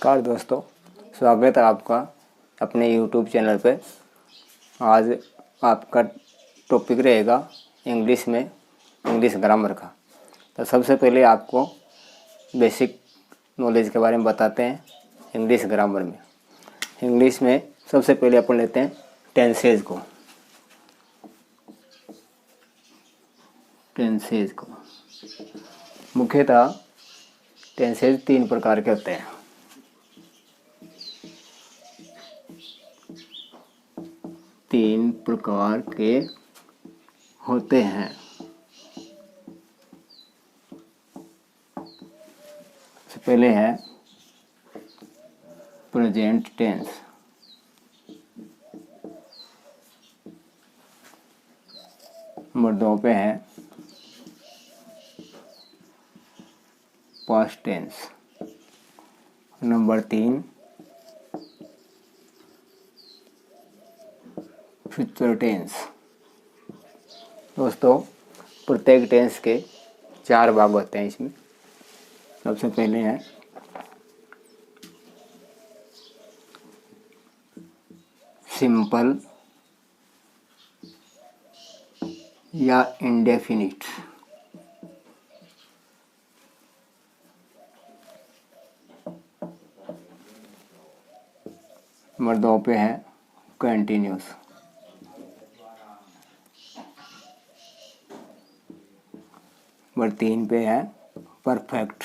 नमस्कार दोस्तों, स्वागत है आपका अपने YouTube चैनल पे। आज आपका टॉपिक रहेगा इंग्लिश ग्रामर का। तो सबसे पहले आपको बेसिक नॉलेज के बारे में बताते हैं। इंग्लिश ग्रामर में इंग्लिश में सबसे पहले अपन लेते हैं टेंसेज को। मुख्यतः टेंसेज 3 प्रकार के होते हैं। सबसे पहले है प्रेजेंट टेंस, नंबर 2 पे है past tense, number 3 future tense. दोस्तों, प्रत्येक टेंस के 4 भाग होते हैं इसमें। सबसे पहले है सिंपल या इंडेफिनिट, नंबर 2 पे है कंटिन्यूस, नंबर 3 पे है परफेक्ट,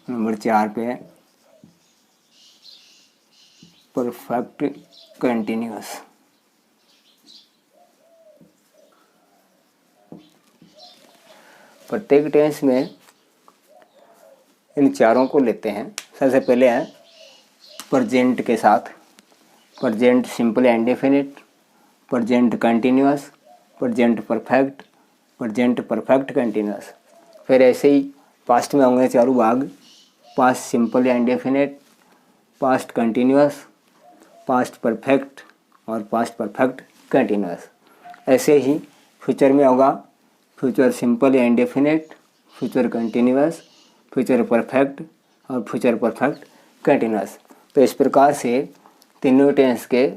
नंबर 4 पे है परफेक्ट कंटिन्यूस। प्रत्येक टेंस में इन चारों को लेते हैं। सबसे पहले है प्रेजेंट के साथ present simple and indefinite, present continuous, present perfect, present perfect continuous. फिर ऐसे ही पास्ट में होंगे चारों भाग, पास्ट सिंपल या indefinite, past continuous, past perfect और पास्ट परफेक्ट कंटिन्यूअस। ऐसे ही फ्यूचर में होगा फ्यूचर सिंपल या indefinite, future continuous, future perfect और फ्यूचर परफेक्ट कंटिन्यूअस। तो इस प्रकार से तीनों टेंस के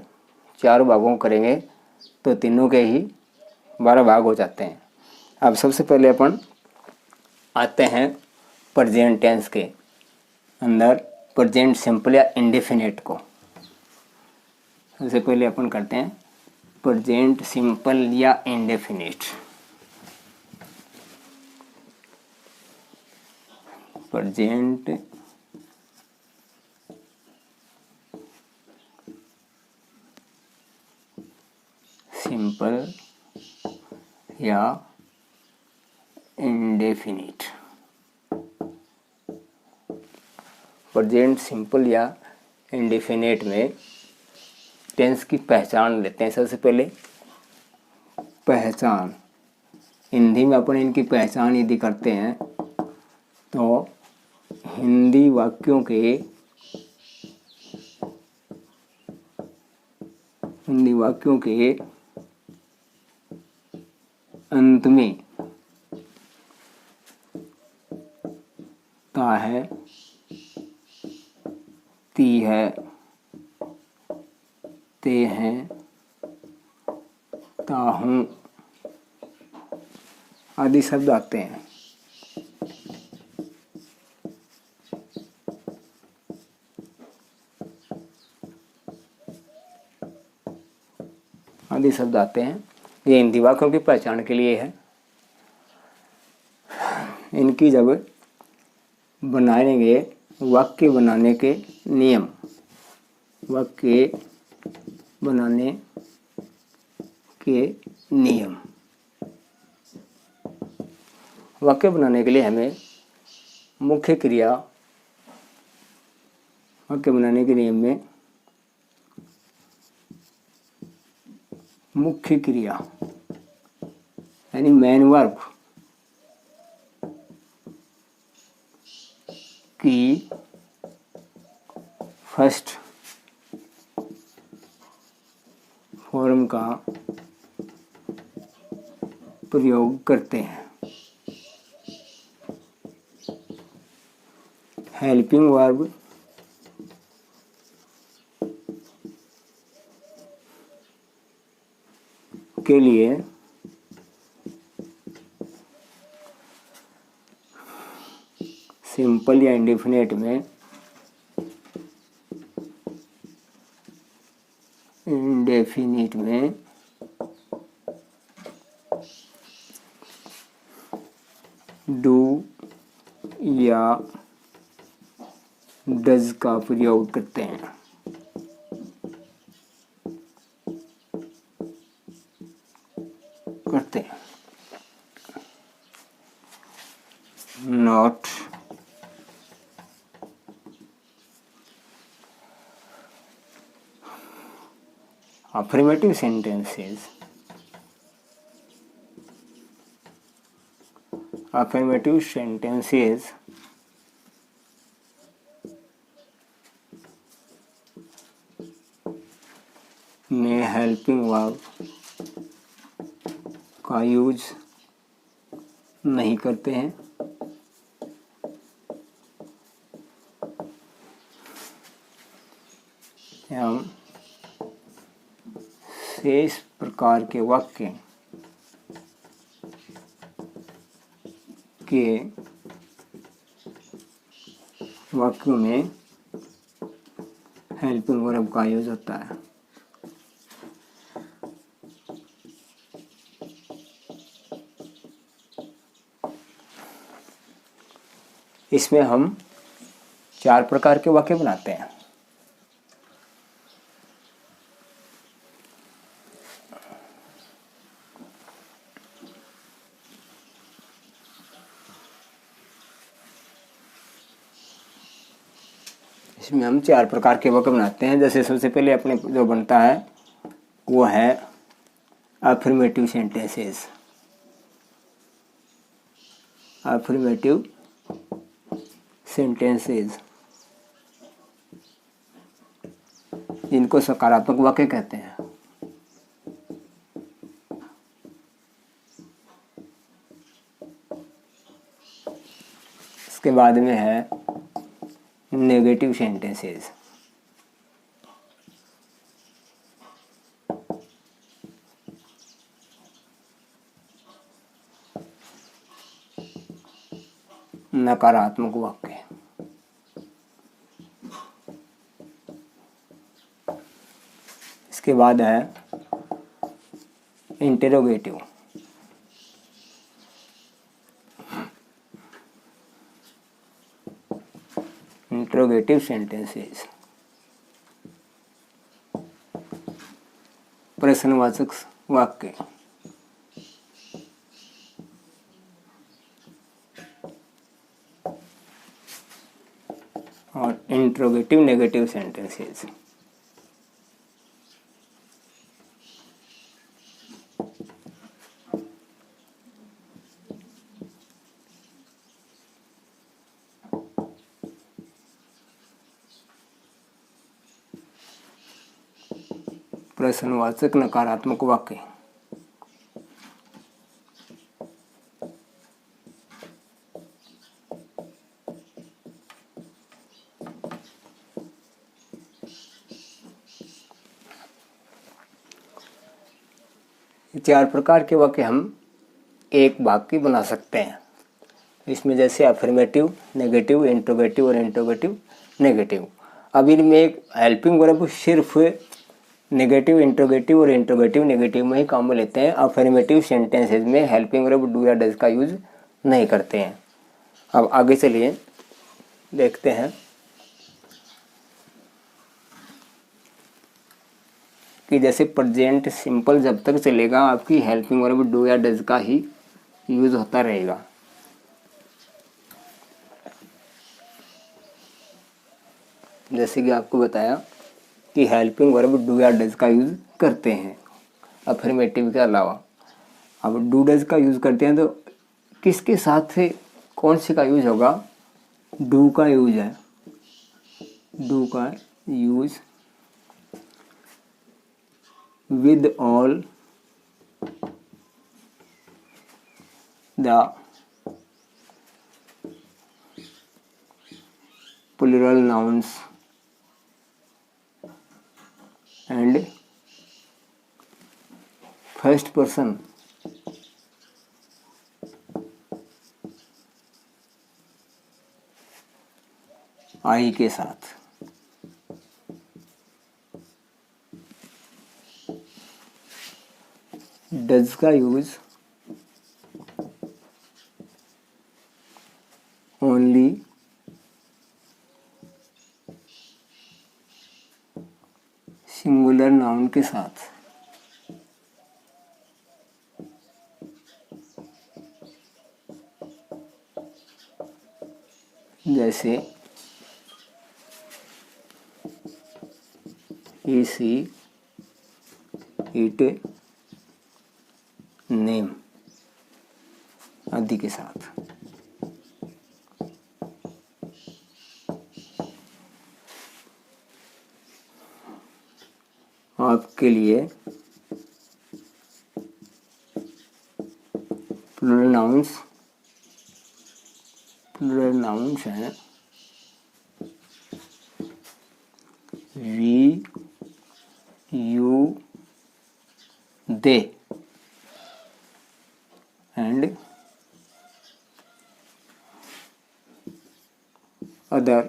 4 भागों करेंगे तो तीनों के ही 12 भाग हो जाते हैं। अब सबसे पहले अपन आते हैं प्रेजेंट टेंस के अंदर प्रेजेंट सिंपल या इंडेफिनिट को। सबसे पहले अपन करते हैं प्रेजेंट सिंपल या इंडेफिनिट। प्रेजेंट सिंपल या इंडेफिनिट। प्रेजेंट सिंपल या इंडेफिनिट में टेंस की पहचान लेते हैं। सबसे पहले पहचान, हिंदी में अपन इनकी पहचान यदि करते हैं तो हिंदी वाक्यों के अंत में ता है, ती है, ते हैं, ताहूं आदि शब्द आते हैं। ये हिंदी वाक्यों की पहचान के लिए है। इनकी जब बनाएंगे वाक्य बनाने के नियम, वाक्य बनाने के लिए हमें मुख्य क्रिया, वाक्य बनाने के नियम में मुख्य क्रिया यानी मेन वर्ब की फर्स्ट फॉर्म का प्रयोग करते हैं। हेल्पिंग वर्ब के लिए सिंपल या इंडेफिनेट में डू या डज का प्रयोग करते हैं। नॉट affirmative sentences में हेल्पिंग वर्ब का यूज नहीं करते हैं। हम शेष प्रकार के वाक्य वाक्यों में हेल्पिंग वर्ब का यूज होता है। इसमें हम 4 प्रकार के वाक्य बनाते हैं। इसमें हम 4 प्रकार के वाक्य बनाते हैं। जैसे सबसे पहले अपने जो बनता है वो है अफर्मेटिव सेंटेंसेस। अफर्मेटिव सेंटेंसेस जिनको सकारात्मक वाक्य कहते हैं। इसके बाद में है नेगेटिव सेंटेंसेस। नकारात्मक वाक्य। इसके बाद है इंटेरोगेटिव। इंट्रोगेटिव सेंटेंसेस प्रश्नवाचक वाक्य। और इंट्रोगेटिव नेगेटिव सेंटेंसेस प्रश्नवाचक नकारात्मक वाक्य। ये 4 प्रकार के वाक्य हम एक वाक्य बना सकते हैं। इसमें जैसे अफर्मेटिव, नेगेटिव, इंट्रोगेटिव और इंट्रोगेटिव नेगेटिव। अब इनमें एक हेल्पिंग वर्ब सिर्फ नेगेटिव, इंट्रोगेटिव और इंट्रोगेटिव नेगेटिव में ही काम में लेते हैं। अफर्मेटिव सेंटेंसेस में हेल्पिंग वर्ब डू या डज का यूज नहीं करते हैं। अब आगे चलिए देखते हैं कि जैसे प्रेजेंट सिंपल जब तक चलेगा आपकी हेल्पिंग वर्ब डू या डज का ही यूज होता रहेगा। जैसे कि आपको बताया कि हेल्पिंग वर्ब डू या डज का यूज करते हैं अफर्मेटिव के अलावा। अब डू डज का यूज करते हैं तो किसके साथ से कौन से का यूज होगा? डू का यूज है। डू का use with all the plural nouns and first person I के साथ। डज का यूज ओनली सिंगुलर नाउन के साथ। जैसे he, she, it, नेम आदि के साथ। आपके लिए प्लूरल नाउन्स हैं we, you, they and other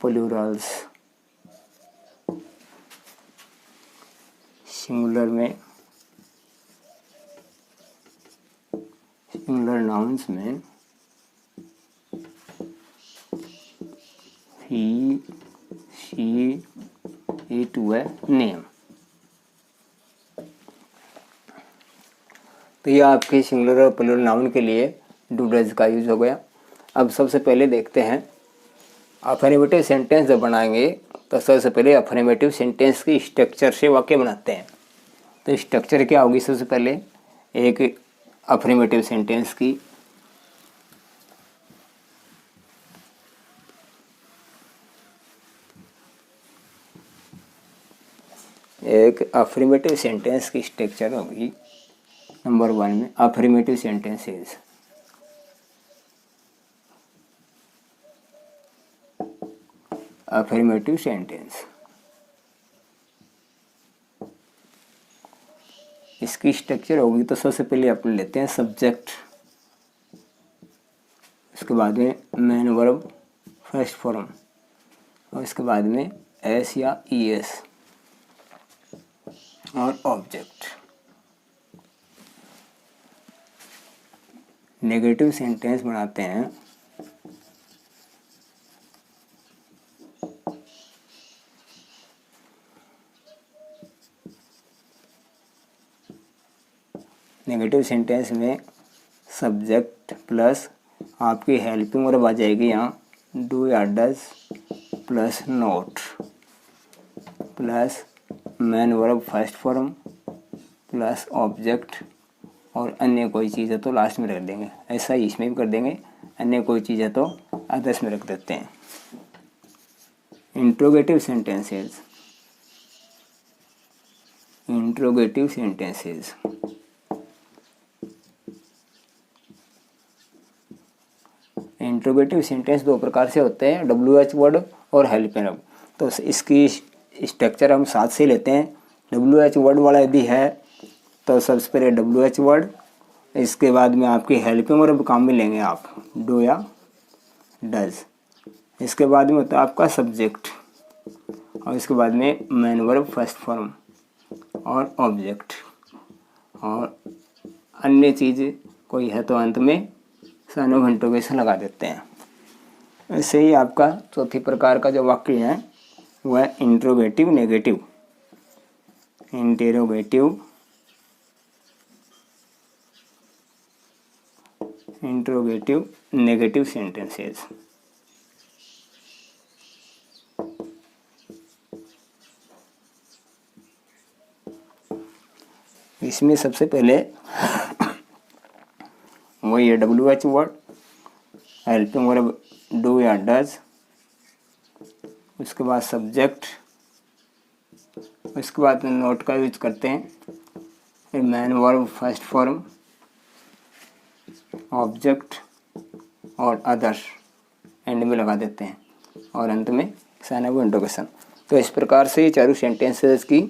plurals. Singular nouns में ही, शी, इट व नेम। तो ये आपके सिंगुलर और प्लूरल नाउन के लिए डू डज का यूज हो गया। अब सबसे पहले देखते हैं अफर्मेटिव सेंटेंस जब बनाएंगे तो सबसे पहले अफर्मेटिव सेंटेंस की स्ट्रक्चर से वाक्य बनाते हैं। तो स्ट्रक्चर क्या होगी? सबसे पहले एक अफर्मेटिव सेंटेंस की स्ट्रक्चर होगी। नंबर 1 में अफर्मेटिव सेंटेंसेस। अफर्मेटिव सेंटेंस इसकी स्ट्रक्चर होगी तो सबसे पहले अपन लेते हैं सब्जेक्ट, उसके बाद में मेन वर्ब फर्स्ट फॉर्म और इसके बाद में एस या ईएस और ऑब्जेक्ट। नेगेटिव सेंटेंस बनाते हैं नेगेटिव सेंटेंस में सब्जेक्ट प्लस आपकी हेल्पिंग वर्ब आ जाएगी यहाँ डू या does plus note plus main verb first form plus object और अन्य कोई चीज़ है तो लास्ट में रख देंगे। ऐसा ही इसमें भी कर देंगे, अन्य कोई चीज़ है तो अदर्स में रख देते हैं। इंट्रोगेटिव सेंटेंसेस इंट्रोगेटिव सेंटेंस दो प्रकार से होते हैं, WH वर्ड और हेल्पिंग वर्ब। तो इसकी स्ट्रक्चर हम साथ से लेते हैं। WH वर्ड वाला यदि है तो सबसे पहले WH वर्ड, इसके बाद में आपकी हेल्पिंग वर्ब काम में लेंगे आप डू या डज, इसके बाद में होता है आपका सब्जेक्ट और इसके बाद में मेन वर्ब फर्स्ट फॉर्म और ऑब्जेक्ट और अन्य चीज़ कोई है तो अंत में सानो घंटों के से लगा देते हैं। ऐसे ही आपका चौथी प्रकार का जो वाक्य है वह इंट्रोगेटिव नेगेटिव सेंटेंसेस। इसमें सबसे पहले वही है WH word, helping verb do या डज, उसके बाद सब्जेक्ट, उसके बाद नोट का यूज करते हैं, main verb first form object और अदर्स एंड में लगा देते हैं और अंत में साइन ऑफ इंट्रोगेशन। तो इस प्रकार से ये चारों सेंटेंसेस की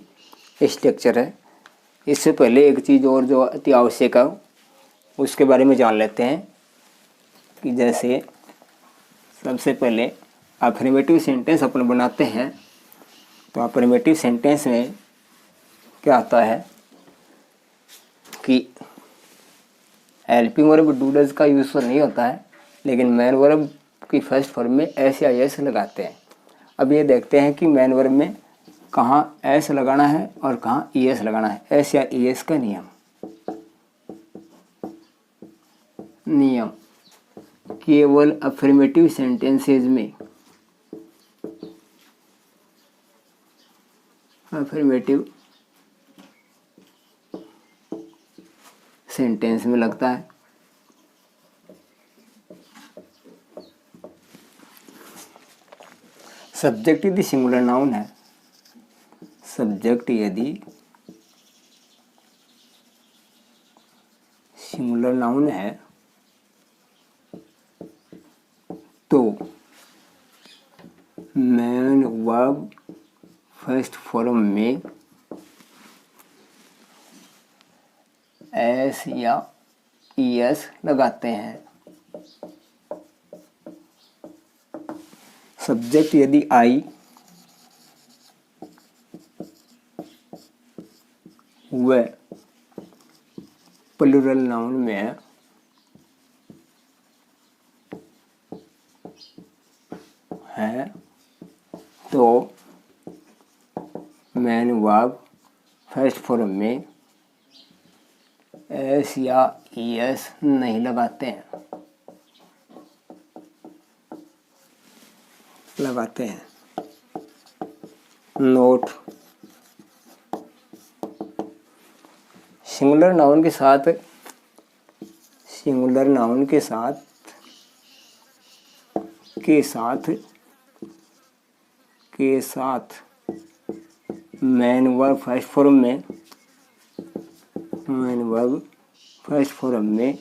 स्ट्रक्चर है। इससे पहले एक चीज़ और जो अति आवश्यक है उसके बारे में जान लेते हैं कि जैसे सबसे पहले अफर्मेटिव सेंटेंस अपन बनाते हैं तो अफर्मेटिव सेंटेंस में क्या आता है कि हेल्पिंग वर्ब डू डज का यूज़ तो नहीं होता है, लेकिन मेन वर्ब की फर्स्ट फॉर्म में एस या एस लगाते हैं। अब ये देखते हैं कि मेन वर्ब में कहाँ एस लगाना है और कहाँ ई एस लगाना है। एस या ई एस का नियम केवल अफर्मेटिव सेंटेंसेज में अफर्मेटिव सेंटेंस में लगता है। सब्जेक्ट यदि सिंगुलर नाउन है, सब्जेक्ट यदि सिंगुलर नाउन है तो मेन वर्ब फर्स्ट फॉर्म में एस या ई एस लगाते हैं। सब्जेक्ट यदि आई व प्लूरल नाउन में है तो मेन वर्ब फर्स्ट फॉर्म में एस या ई एस नहीं लगाते हैं। नोट सिंगुलर नाउन के साथ मेन वर्ब फर्स्ट फॉर्म में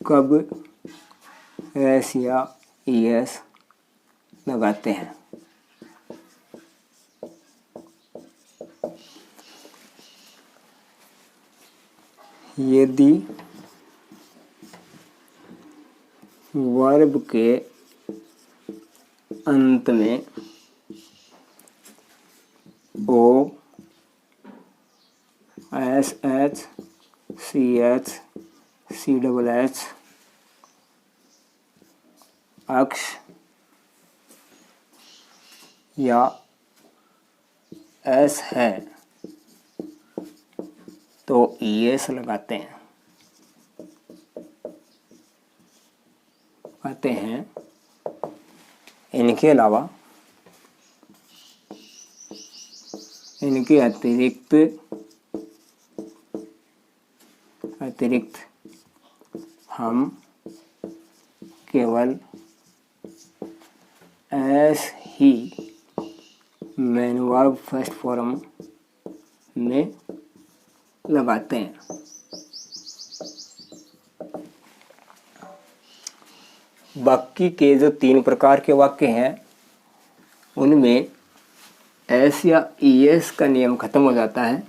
कब एस या ई एस लगाते हैं। यदि वर्ब के अंत में O S H C H C double H अक्ष या एस है तो ई एस लगाते हैं। कहते हैं इनके अलावा इनके अतिरिक्त हम केवल एस ही मेन वर्ब फर्स्ट फॉर्म में लगाते हैं। बाकी के जो 3 प्रकार के वाक्य हैं उनमें एस या ई एस का नियम खत्म हो जाता है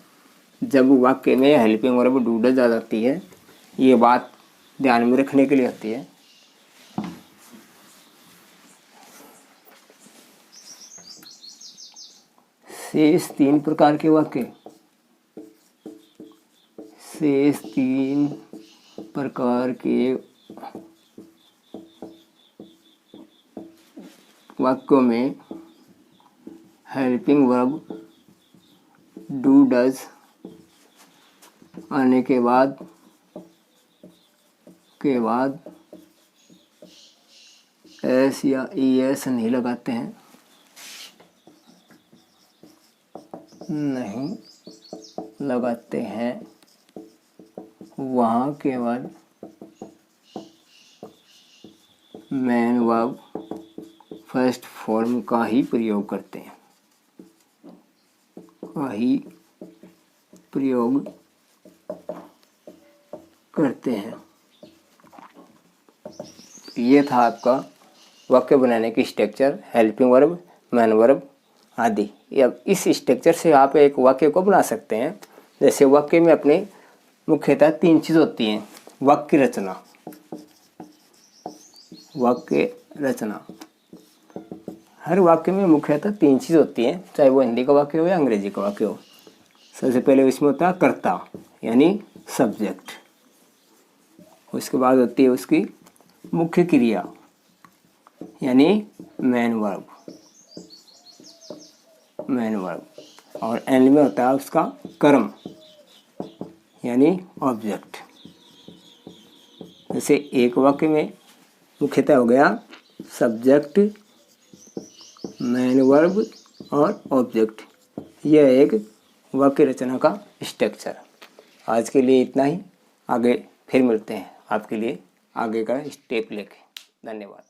जब वाक्य में हेल्पिंग वर्ब डू डज आ जाती है। ये बात ध्यान में रखने के लिए होती है। शेष 3 प्रकार के वाक्य वाक्यों में हेल्पिंग वर्ब डू डज आने के बाद एस या ई एस नहीं लगाते हैं। वहाँ केवल मेन वर्ब फर्स्ट फॉर्म का ही प्रयोग करते हैं। करते हैं। ये था आपका वाक्य बनाने की structure, helping verb, main verb आदि। अब इस स्ट्रक्चर से आप एक वाक्य को बना सकते हैं। जैसे वाक्य में अपने मुख्यतः 3 चीज़ होती हैं। वाक्य रचना, वाक्य रचना, हर वाक्य में मुख्यतः 3 चीज़ होती हैं, चाहे वो हिंदी का वाक्य हो या अंग्रेजी का वाक्य हो। सबसे पहले उसमें होता है कर्ता यानी सब्जेक्ट, उसके बाद होती है उसकी मुख्य क्रिया यानी मेन वर्ब, और एंड में होता है उसका कर्म यानी ऑब्जेक्ट। जैसे एक वाक्य में मुख्यतः हो गया सब्जेक्ट, मेन वर्ब और ऑब्जेक्ट। यह एक वाक्य रचना का स्ट्रक्चर। आज के लिए इतना ही, आगे फिर मिलते हैं आपके लिए आगे का स्टेप लेके। धन्यवाद।